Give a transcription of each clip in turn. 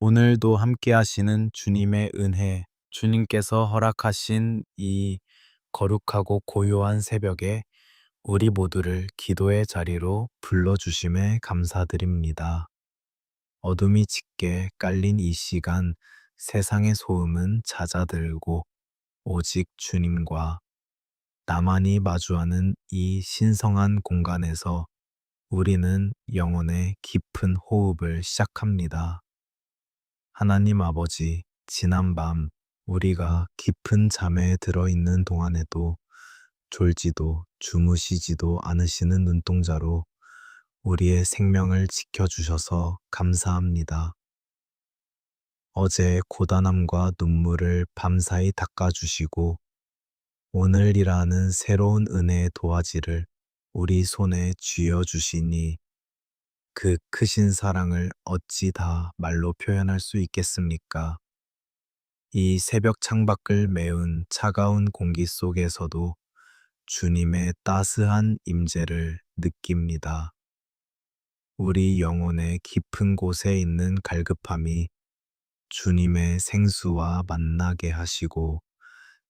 오늘도 함께 하시는 주님의 은혜, 주님께서 허락하신 이 거룩하고 고요한 새벽에 우리 모두를 기도의 자리로 불러주심에 감사드립니다. 어둠이 짙게 깔린 이 시간, 세상의 소음은 잦아들고 오직 주님과 나만이 마주하는 이 신성한 공간에서 우리는 영혼의 깊은 호흡을 시작합니다. 하나님 아버지, 지난밤 우리가 깊은 잠에 들어있는 동안에도 졸지도 주무시지도 않으시는 눈동자로 우리의 생명을 지켜주셔서 감사합니다. 어제의 고단함과 눈물을 밤사이 닦아주시고 오늘이라는 새로운 은혜의 도화지를 우리 손에 쥐어주시니 그 크신 사랑을 어찌 다 말로 표현할 수 있겠습니까? 이 새벽 창밖을 메운 차가운 공기 속에서도 주님의 따스한 임재를 느낍니다. 우리 영혼의 깊은 곳에 있는 갈급함이 주님의 생수와 만나게 하시고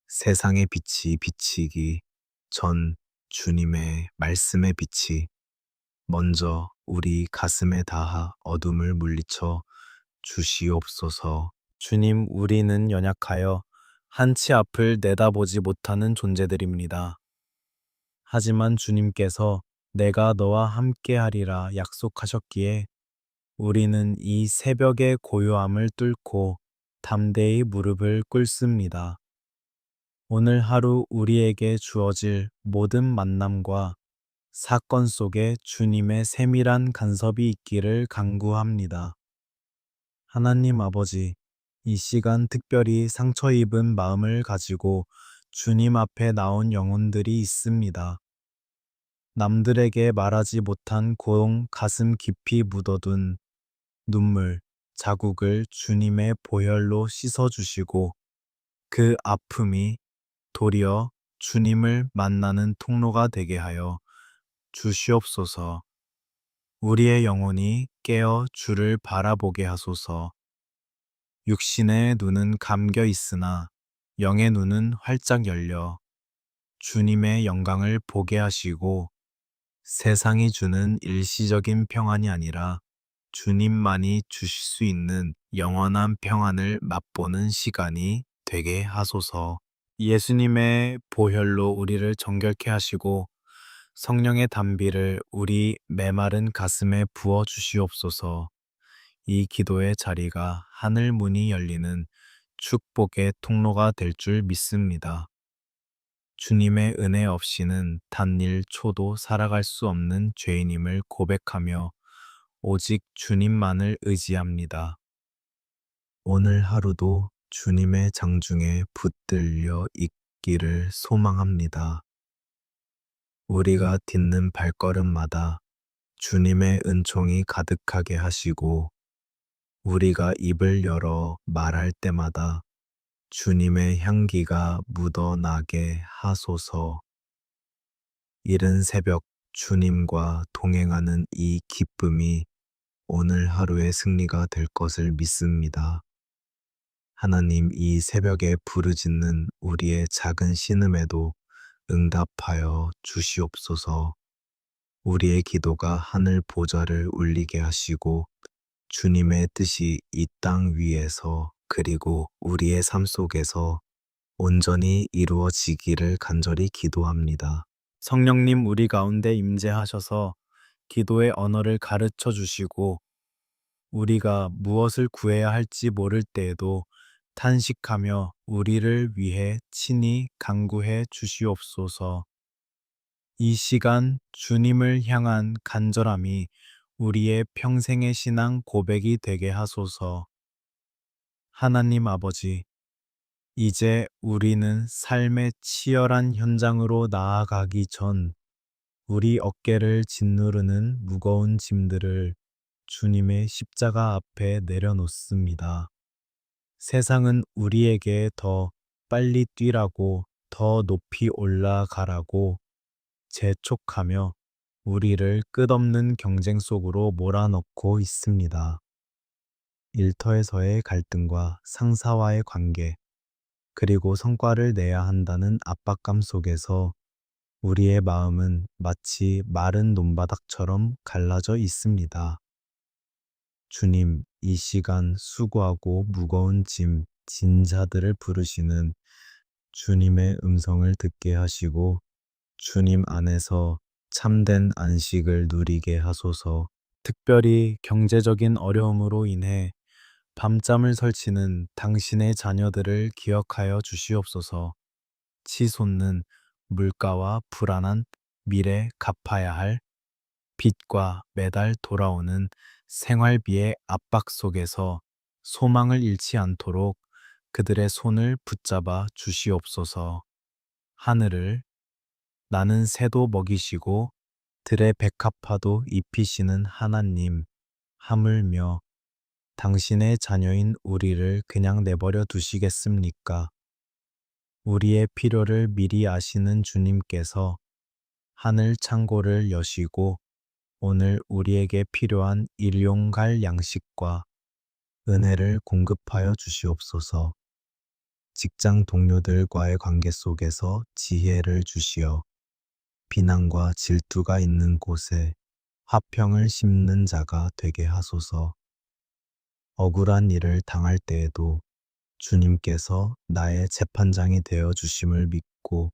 세상의 빛이 비치기 전 주님의 말씀의 빛이 먼저 우리 가슴에 닿아 어둠을 물리쳐 주시옵소서. 주님, 우리는 연약하여 한치 앞을 내다보지 못하는 존재들입니다. 하지만 주님께서 내가 너와 함께하리라 약속하셨기에 우리는 이 새벽의 고요함을 뚫고 담대히 무릎을 꿇습니다. 오늘 하루 우리에게 주어질 모든 만남과 사건 속에 주님의 세밀한 간섭이 있기를 간구합니다. 하나님 아버지, 이 시간 특별히 상처 입은 마음을 가지고 주님 앞에 나온 영혼들이 있습니다. 남들에게 말하지 못한 고용 가슴 깊이 묻어둔 눈물, 자국을 주님의 보혈로 씻어주시고 그 아픔이 도리어 주님을 만나는 통로가 되게 하여 주시옵소서. 우리의 영혼이 깨어 주를 바라보게 하소서. 육신의 눈은 감겨 있으나 영의 눈은 활짝 열려 주님의 영광을 보게 하시고 세상이 주는 일시적인 평안이 아니라 주님만이 주실 수 있는 영원한 평안을 맛보는 시간이 되게 하소서. 예수님의 보혈로 우리를 정결케 하시고 성령의 단비를 우리 메마른 가슴에 부어 주시옵소서. 이 기도의 자리가 하늘 문이 열리는 축복의 통로가 될 줄 믿습니다. 주님의 은혜 없이는 단 1초도 살아갈 수 없는 죄인임을 고백하며 오직 주님만을 의지합니다. 오늘 하루도 주님의 장중에 붙들려 있기를 소망합니다. 우리가 딛는 발걸음마다 주님의 은총이 가득하게 하시고 우리가 입을 열어 말할 때마다 주님의 향기가 묻어나게 하소서. 이른 새벽 주님과 동행하는 이 기쁨이 오늘 하루의 승리가 될 것을 믿습니다. 하나님, 이 새벽에 부르짖는 우리의 작은 신음에도 응답하여 주시옵소서. 우리의 기도가 하늘 보좌를 울리게 하시고 주님의 뜻이 이 땅 위에서 그리고 우리의 삶 속에서 온전히 이루어지기를 간절히 기도합니다. 성령님, 우리 가운데 임재하셔서 기도의 언어를 가르쳐 주시고 우리가 무엇을 구해야 할지 모를 때에도 탄식하며 우리를 위해 친히 간구해 주시옵소서. 이 시간 주님을 향한 간절함이 우리의 평생의 신앙 고백이 되게 하소서. 하나님 아버지, 이제 우리는 삶의 치열한 현장으로 나아가기 전 우리 어깨를 짓누르는 무거운 짐들을 주님의 십자가 앞에 내려놓습니다. 세상은 우리에게 더 빨리 뛰라고, 더 높이 올라가라고 재촉하며 우리를 끝없는 경쟁 속으로 몰아넣고 있습니다. 일터에서의 갈등과 상사와의 관계, 그리고 성과를 내야 한다는 압박감 속에서 우리의 마음은 마치 마른 논바닥처럼 갈라져 있습니다. 주님, 이 시간 수고하고 무거운 짐, 진 자들을 부르시는 주님의 음성을 듣게 하시고 주님 안에서 참된 안식을 누리게 하소서. 특별히 경제적인 어려움으로 인해 밤잠을 설치는 당신의 자녀들을 기억하여 주시옵소서. 치솟는 물가와 불안한 미래 갚아야 할 빚과 매달 돌아오는 생활비의 압박 속에서 소망을 잃지 않도록 그들의 손을 붙잡아 주시옵소서. 하늘을 나는 새도 먹이시고 들의 백합화도 입히시는 하나님, 하물며 당신의 자녀인 우리를 그냥 내버려 두시겠습니까? 우리의 필요를 미리 아시는 주님께서 하늘 창고를 여시고 오늘 우리에게 필요한 일용갈 양식과 은혜를 공급하여 주시옵소서. 직장 동료들과의 관계 속에서 지혜를 주시어 비난과 질투가 있는 곳에 화평을 심는 자가 되게 하소서. 억울한 일을 당할 때에도 주님께서 나의 재판장이 되어 주심을 믿고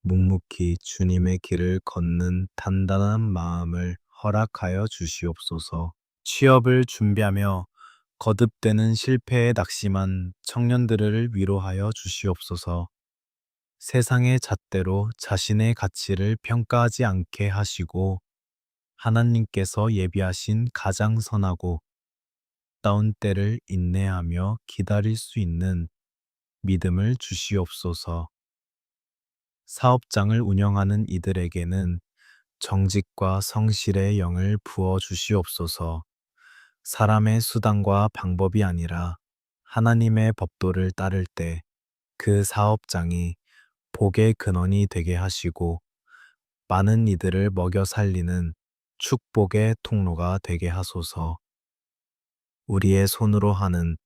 묵묵히 주님의 길을 걷는 단단한 마음을 허락하여 주시옵소서. 취업을 준비하며 거듭되는 실패에 낙심한 청년들을 위로하여 주시옵소서. 세상의 잣대로 자신의 가치를 평가하지 않게 하시고 하나님께서 예비하신 가장 선하고 따운 때를 인내하며 기다릴 수 있는 믿음을 주시옵소서. 사업장을 운영하는 이들에게는 정직과 성실의 영을 부어 주시옵소서. 사람의 수단과 방법이 아니라 하나님의 법도를 따를 때 그 사업장이 복의 근원이 되게 하시고 많은 이들을 먹여 살리는 축복의 통로가 되게 하소서. 우리의 손으로 하는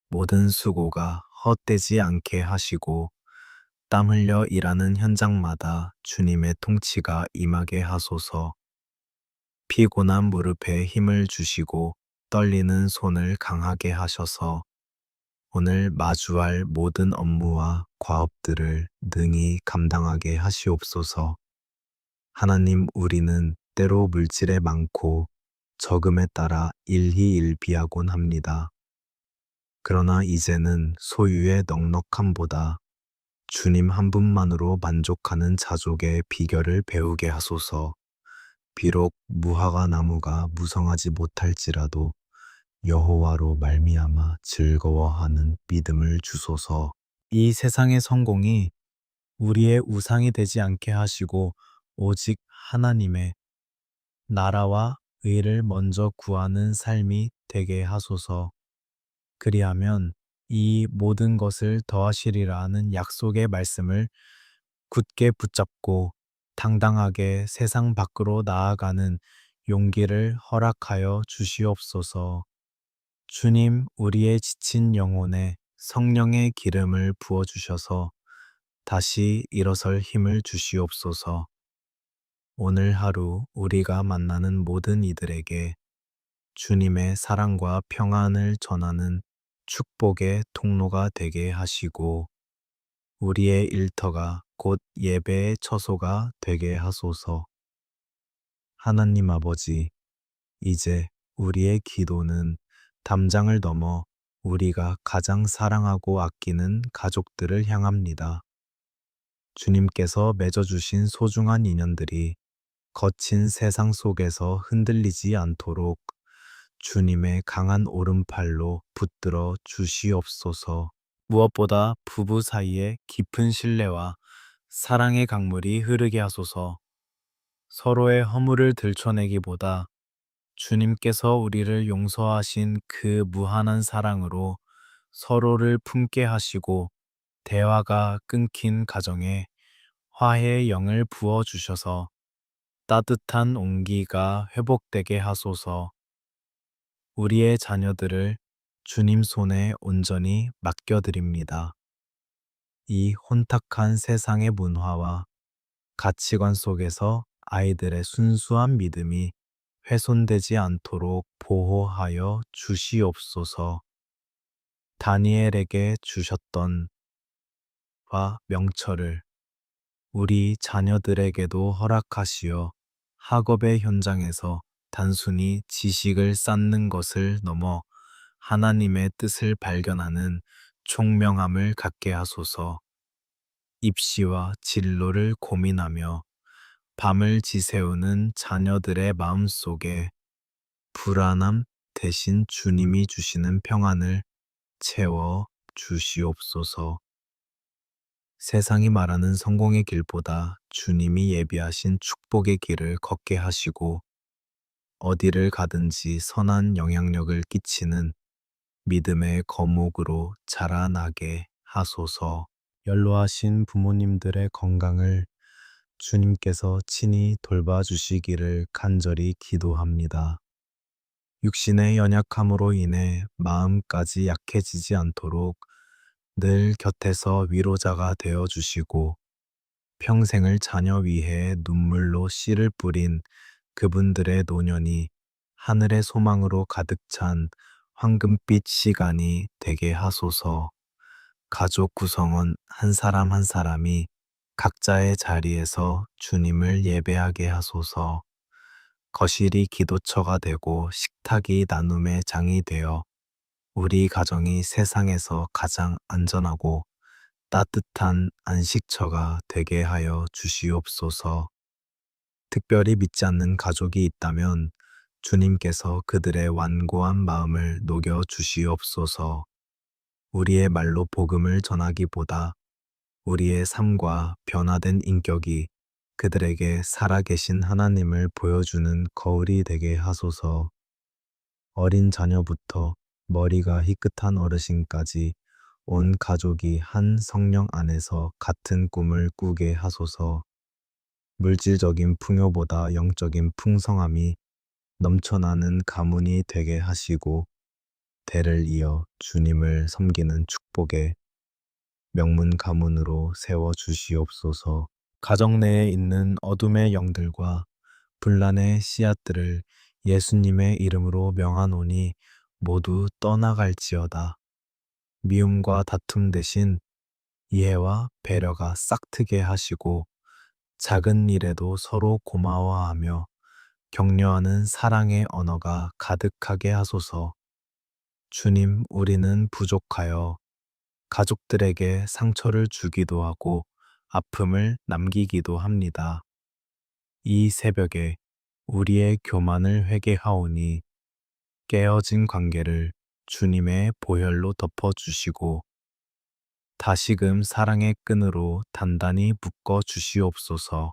모든 수고가 헛되지 않게 하시고 땀 흘려 일하는 현장마다 주님의 통치가 임하게 하소서. 피곤한 무릎에 힘을 주시고 떨리는 손을 강하게 하셔서 오늘 마주할 모든 업무와 과업들을 능히 감당하게 하시옵소서. 하나님, 우리는 때로 물질에 많고 적음에 따라 일희일비하곤 합니다. 그러나 이제는 소유의 넉넉함보다 주님 한 분만으로 만족하는 자족의 비결을 배우게 하소서. 비록 무화과 나무가 무성하지 못할지라도 여호와로 말미암아 즐거워하는 믿음을 주소서. 이 세상의 성공이 우리의 우상이 되지 않게 하시고 오직 하나님의 나라와 의를 먼저 구하는 삶이 되게 하소서. 그리하면 이 모든 것을 더하시리라 하는 약속의 말씀을 굳게 붙잡고 당당하게 세상 밖으로 나아가는 용기를 허락하여 주시옵소서. 주님, 우리의 지친 영혼에 성령의 기름을 부어주셔서 다시 일어설 힘을 주시옵소서. 오늘 하루 우리가 만나는 모든 이들에게 주님의 사랑과 평안을 전하는 축복의 통로가 되게 하시고 우리의 일터가 곧 예배의 처소가 되게 하소서. 하나님 아버지, 이제 우리의 기도는 담장을 넘어 우리가 가장 사랑하고 아끼는 가족들을 향합니다. 주님께서 맺어주신 소중한 인연들이 거친 세상 속에서 흔들리지 않도록 주님의 강한 오른팔로 붙들어 주시옵소서. 무엇보다 부부 사이에 깊은 신뢰와 사랑의 강물이 흐르게 하소서. 서로의 허물을 들춰내기보다 주님께서 우리를 용서하신 그 무한한 사랑으로 서로를 품게 하시고 대화가 끊긴 가정에 화해의 영을 부어 주셔서 따뜻한 온기가 회복되게 하소서. 우리의 자녀들을 주님 손에 온전히 맡겨드립니다. 이 혼탁한 세상의 문화와 가치관 속에서 아이들의 순수한 믿음이 훼손되지 않도록 보호하여 주시옵소서. 다니엘에게 주셨던 와 명철을 우리 자녀들에게도 허락하시어 학업의 현장에서 단순히 지식을 쌓는 것을 넘어 하나님의 뜻을 발견하는 총명함을 갖게 하소서. 입시와 진로를 고민하며 밤을 지새우는 자녀들의 마음속에 불안함 대신 주님이 주시는 평안을 채워 주시옵소서. 세상이 말하는 성공의 길보다 주님이 예비하신 축복의 길을 걷게 하시고 어디를 가든지 선한 영향력을 끼치는 믿음의 거목으로 자라나게 하소서. 연로하신 부모님들의 건강을 주님께서 친히 돌봐주시기를 간절히 기도합니다. 육신의 연약함으로 인해 마음까지 약해지지 않도록 늘 곁에서 위로자가 되어 주시고 평생을 자녀 위해 눈물로 씨를 뿌린 그분들의 노년이 하늘의 소망으로 가득 찬 황금빛 시간이 되게 하소서. 가족 구성원 한 사람 한 사람이 각자의 자리에서 주님을 예배하게 하소서. 거실이 기도처가 되고 식탁이 나눔의 장이 되어 우리 가정이 세상에서 가장 안전하고 따뜻한 안식처가 되게 하여 주시옵소서. 특별히 믿지 않는 가족이 있다면 주님께서 그들의 완고한 마음을 녹여 주시옵소서. 우리의 말로 복음을 전하기보다 우리의 삶과 변화된 인격이 그들에게 살아계신 하나님을 보여주는 거울이 되게 하소서. 어린 자녀부터 머리가 희끗한 어르신까지 온 가족이 한 성령 안에서 같은 꿈을 꾸게 하소서. 물질적인 풍요보다 영적인 풍성함이 넘쳐나는 가문이 되게 하시고 대를 이어 주님을 섬기는 축복의 명문 가문으로 세워 주시옵소서. 가정 내에 있는 어둠의 영들과 분란의 씨앗들을 예수님의 이름으로 명하노니 모두 떠나갈지어다. 미움과 다툼 대신 이해와 배려가 싹트게 하시고 작은 일에도 서로 고마워하며 격려하는 사랑의 언어가 가득하게 하소서. 주님, 우리는 부족하여 가족들에게 상처를 주기도 하고 아픔을 남기기도 합니다. 이 새벽에 우리의 교만을 회개하오니 깨어진 관계를 주님의 보혈로 덮어주시고 다시금 사랑의 끈으로 단단히 묶어 주시옵소서.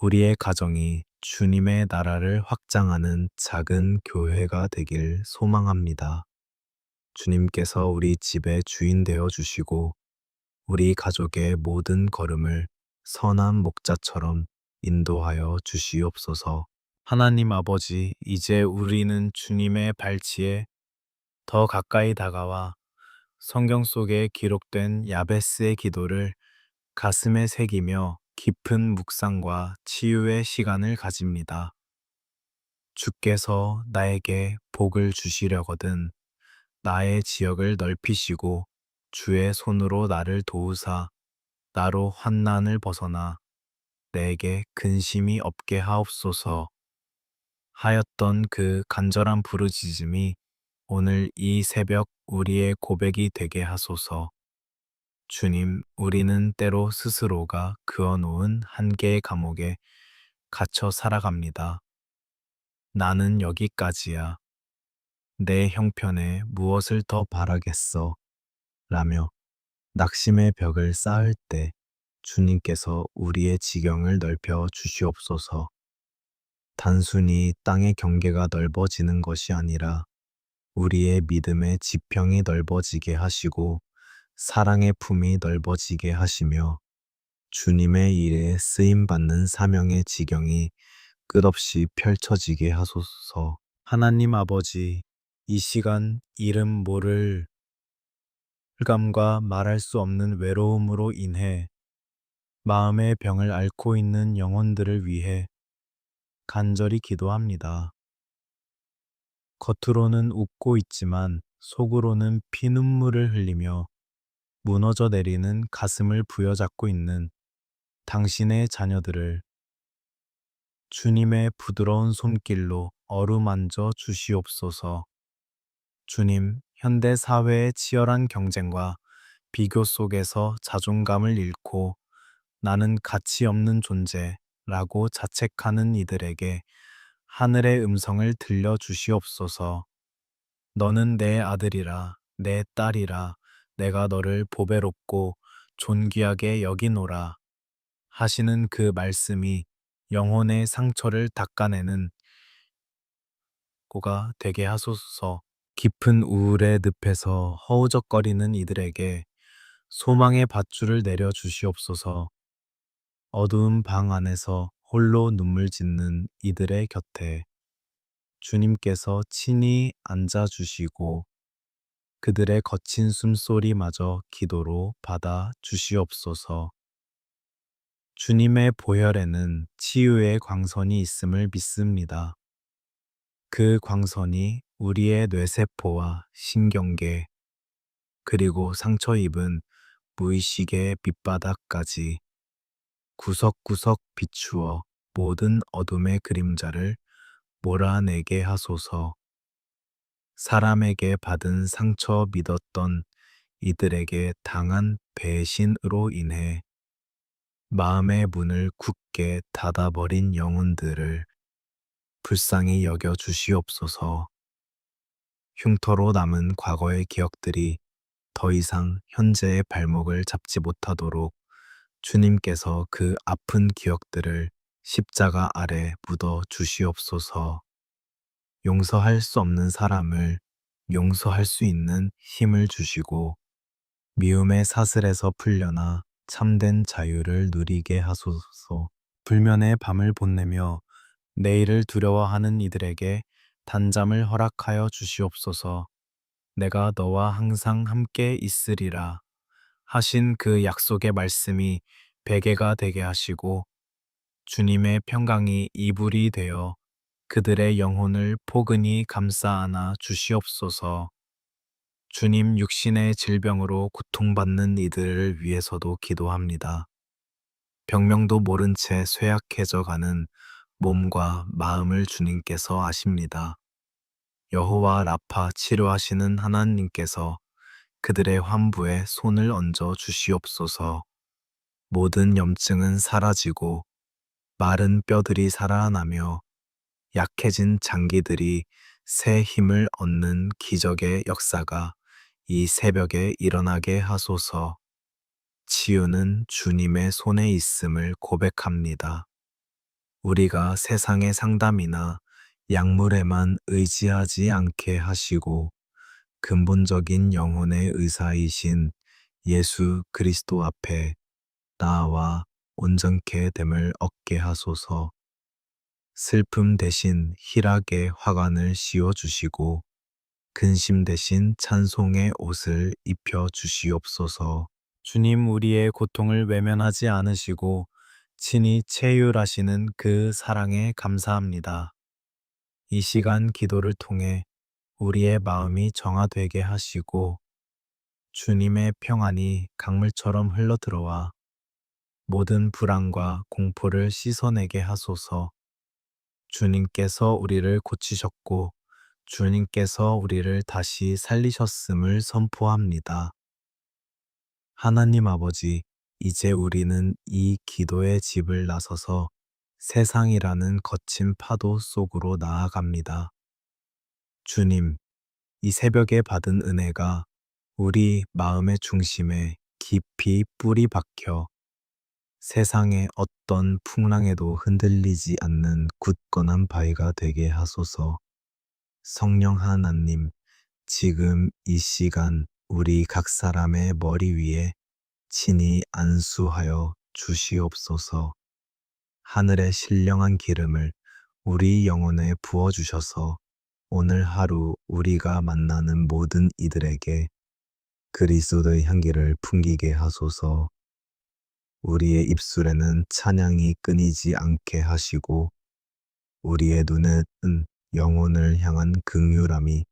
우리의 가정이 주님의 나라를 확장하는 작은 교회가 되길 소망합니다. 주님께서 우리 집의 주인 되어 주시고 우리 가족의 모든 걸음을 선한 목자처럼 인도하여 주시옵소서. 하나님 아버지, 이제 우리는 주님의 발치에 더 가까이 다가와 성경 속에 기록된 야베스의 기도를 가슴에 새기며 깊은 묵상과 치유의 시간을 가집니다. 주께서 나에게 복을 주시려거든 나의 지역을 넓히시고 주의 손으로 나를 도우사 나로 환난을 벗어나 내게 근심이 없게 하옵소서 하였던 그 간절한 부르짖음이 오늘 이 새벽 우리의 고백이 되게 하소서. 주님, 우리는 때로 스스로가 그어놓은 한계의 감옥에 갇혀 살아갑니다. 나는 여기까지야. 내 형편에 무엇을 더 바라겠어? 라며 낙심의 벽을 쌓을 때 주님께서 우리의 지경을 넓혀 주시옵소서. 단순히 땅의 경계가 넓어지는 것이 아니라 우리의 믿음의 지평이 넓어지게 하시고 사랑의 품이 넓어지게 하시며 주님의 일에 쓰임받는 사명의 지경이 끝없이 펼쳐지게 하소서. 하나님 아버지, 이 시간 이름 모를 흑암과 말할 수 없는 외로움으로 인해 마음의 병을 앓고 있는 영혼들을 위해 간절히 기도합니다. 겉으로는 웃고 있지만 속으로는 피눈물을 흘리며 무너져 내리는 가슴을 부여잡고 있는 당신의 자녀들을 주님의 부드러운 손길로 어루만져 주시옵소서. 주님, 현대 사회의 치열한 경쟁과 비교 속에서 자존감을 잃고 나는 가치 없는 존재라고 자책하는 이들에게 하늘의 음성을 들려 주시옵소서. 너는 내 아들이라, 내 딸이라, 내가 너를 보배롭고 존귀하게 여기노라 하시는 그 말씀이 영혼의 상처를 닦아내는 고가 되게 하소서. 깊은 우울의 늪에서 허우적거리는 이들에게 소망의 밧줄을 내려 주시옵소서. 어두운 방 안에서 홀로 눈물 짓는 이들의 곁에 주님께서 친히 앉아 주시고 그들의 거친 숨소리마저 기도로 받아 주시옵소서. 주님의 보혈에는 치유의 광선이 있음을 믿습니다. 그 광선이 우리의 뇌세포와 신경계, 그리고 상처 입은 무의식의 밑바닥까지 구석구석 비추어 모든 어둠의 그림자를 몰아내게 하소서. 사람에게 받은 상처 믿었던 이들에게 당한 배신으로 인해 마음의 문을 굳게 닫아버린 영혼들을 불쌍히 여겨 주시옵소서. 흉터로 남은 과거의 기억들이 더 이상 현재의 발목을 잡지 못하도록 주님께서 그 아픈 기억들을 십자가 아래 묻어 주시옵소서. 용서할 수 없는 사람을 용서할 수 있는 힘을 주시고 미움의 사슬에서 풀려나 참된 자유를 누리게 하소서. 불면의 밤을 보내며 내일을 두려워하는 이들에게 단잠을 허락하여 주시옵소서. 내가 너와 항상 함께 있으리라 하신 그 약속의 말씀이 베개가 되게 하시고 주님의 평강이 이불이 되어 그들의 영혼을 포근히 감싸 안아 주시옵소서. 주님, 육신의 질병으로 고통받는 이들을 위해서도 기도합니다. 병명도 모른 채 쇠약해져 가는 몸과 마음을 주님께서 아십니다. 여호와 라파 치료하시는 하나님께서 그들의 환부에 손을 얹어 주시옵소서. 모든 염증은 사라지고 마른 뼈들이 살아나며 약해진 장기들이 새 힘을 얻는 기적의 역사가 이 새벽에 일어나게 하소서. 치유는 주님의 손에 있음을 고백합니다. 우리가 세상의 상담이나 약물에만 의지하지 않게 하시고 근본적인 영혼의 의사이신 예수 그리스도 앞에 나와 온전케 됨을 얻게 하소서. 슬픔 대신 희락의 화관을 씌워 주시고 근심 대신 찬송의 옷을 입혀 주시옵소서. 주님, 우리의 고통을 외면하지 않으시고 친히 체휼하시는 그 사랑에 감사합니다. 이 시간 기도를 통해 우리의 마음이 정화되게 하시고 주님의 평안이 강물처럼 흘러들어와 모든 불안과 공포를 씻어내게 하소서. 주님께서 우리를 고치셨고 주님께서 우리를 다시 살리셨음을 선포합니다. 하나님 아버지, 이제 우리는 이 기도의 집을 나서서 세상이라는 거친 파도 속으로 나아갑니다. 주님, 이 새벽에 받은 은혜가 우리 마음의 중심에 깊이 뿌리 박혀 세상의 어떤 풍랑에도 흔들리지 않는 굳건한 바위가 되게 하소서. 성령 하나님, 지금 이 시간 우리 각 사람의 머리 위에 친히 안수하여 주시옵소서. 하늘의 신령한 기름을 우리 영혼에 부어 주셔서 오늘 하루 우리가 만나는 모든 이들에게 그리스도의 향기를 풍기게 하소서. 우리의 입술에는 찬양이 끊이지 않게 하시고 우리의 눈에는 영혼을 향한 긍휼함이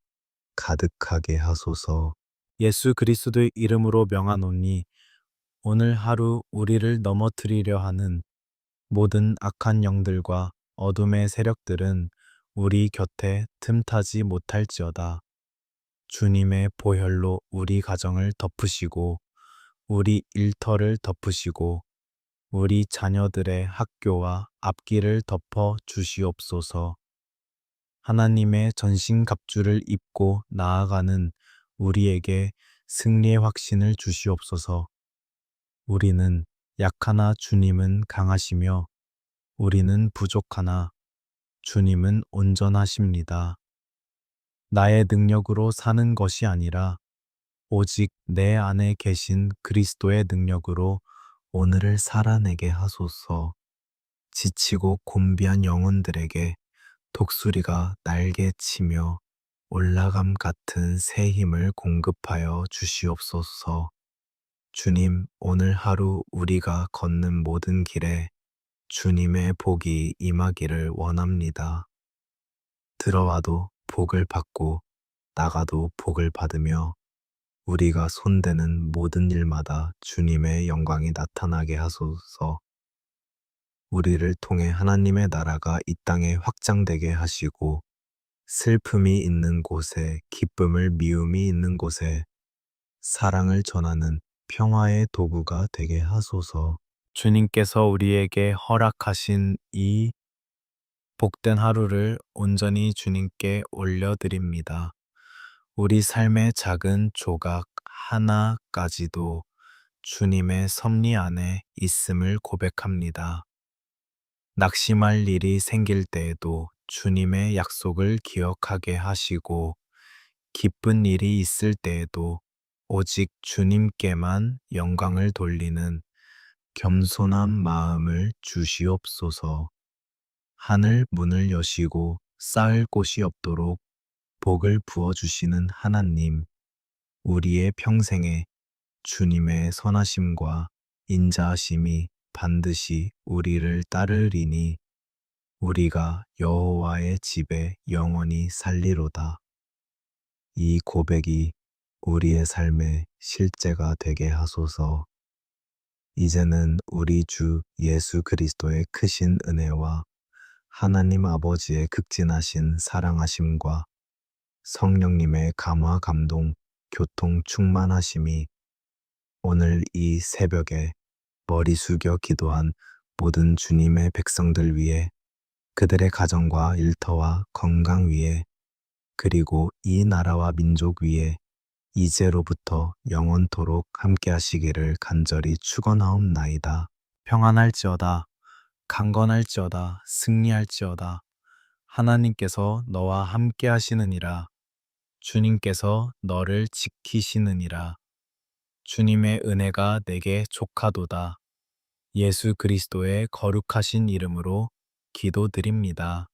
가득하게 하소서. 예수 그리스도의 이름으로 명하노니 오늘 하루 우리를 넘어뜨리려 하는 모든 악한 영들과 어둠의 세력들은 우리 곁에 틈타지 못할지어다. 주님의 보혈로 우리 가정을 덮으시고 우리 일터를 덮으시고 우리 자녀들의 학교와 앞길을 덮어 주시옵소서. 하나님의 전신갑주를 입고 나아가는 우리에게 승리의 확신을 주시옵소서. 우리는 약하나 주님은 강하시며 우리는 부족하나 주님은 온전하십니다. 나의 능력으로 사는 것이 아니라 오직 내 안에 계신 그리스도의 능력으로 오늘을 살아내게 하소서. 지치고 곤비한 영혼들에게 독수리가 날개치며 올라감 같은 새 힘을 공급하여 주시옵소서. 주님, 오늘 하루 우리가 걷는 모든 길에 주님의 복이 임하기를 원합니다. 들어와도 복을 받고 나가도 복을 받으며 우리가 손대는 모든 일마다 주님의 영광이 나타나게 하소서. 우리를 통해 하나님의 나라가 이 땅에 확장되게 하시고 슬픔이 있는 곳에 기쁨을 미움이 있는 곳에 사랑을 전하는 평화의 도구가 되게 하소서. 주님께서 우리에게 허락하신 이 복된 하루를 온전히 주님께 올려드립니다. 우리 삶의 작은 조각 하나까지도 주님의 섭리 안에 있음을 고백합니다. 낙심할 일이 생길 때에도 주님의 약속을 기억하게 하시고 기쁜 일이 있을 때에도 오직 주님께만 영광을 돌리는 겸손한 마음을 주시옵소서. 하늘 문을 여시고 쌓을 곳이 없도록 복을 부어주시는 하나님, 우리의 평생에 주님의 선하심과 인자하심이 반드시 우리를 따르리니 우리가 여호와의 집에 영원히 살리로다. 이 고백이 우리의 삶의 실제가 되게 하소서. 이제는 우리 주 예수 그리스도의 크신 은혜와 하나님 아버지의 극진하신 사랑하심과 성령님의 감화 감동 교통 충만하심이 오늘 이 새벽에 머리 숙여 기도한 모든 주님의 백성들 위해 그들의 가정과 일터와 건강 위에 그리고 이 나라와 민족 위에 이제로부터 영원토록 함께 하시기를 간절히 축원하옵나이다. 평안할지어다. 강건할지어다. 승리할지어다. 하나님께서 너와 함께 하시느니라. 주님께서 너를 지키시느니라. 주님의 은혜가 내게 족하도다. 예수 그리스도의 거룩하신 이름으로 기도드립니다.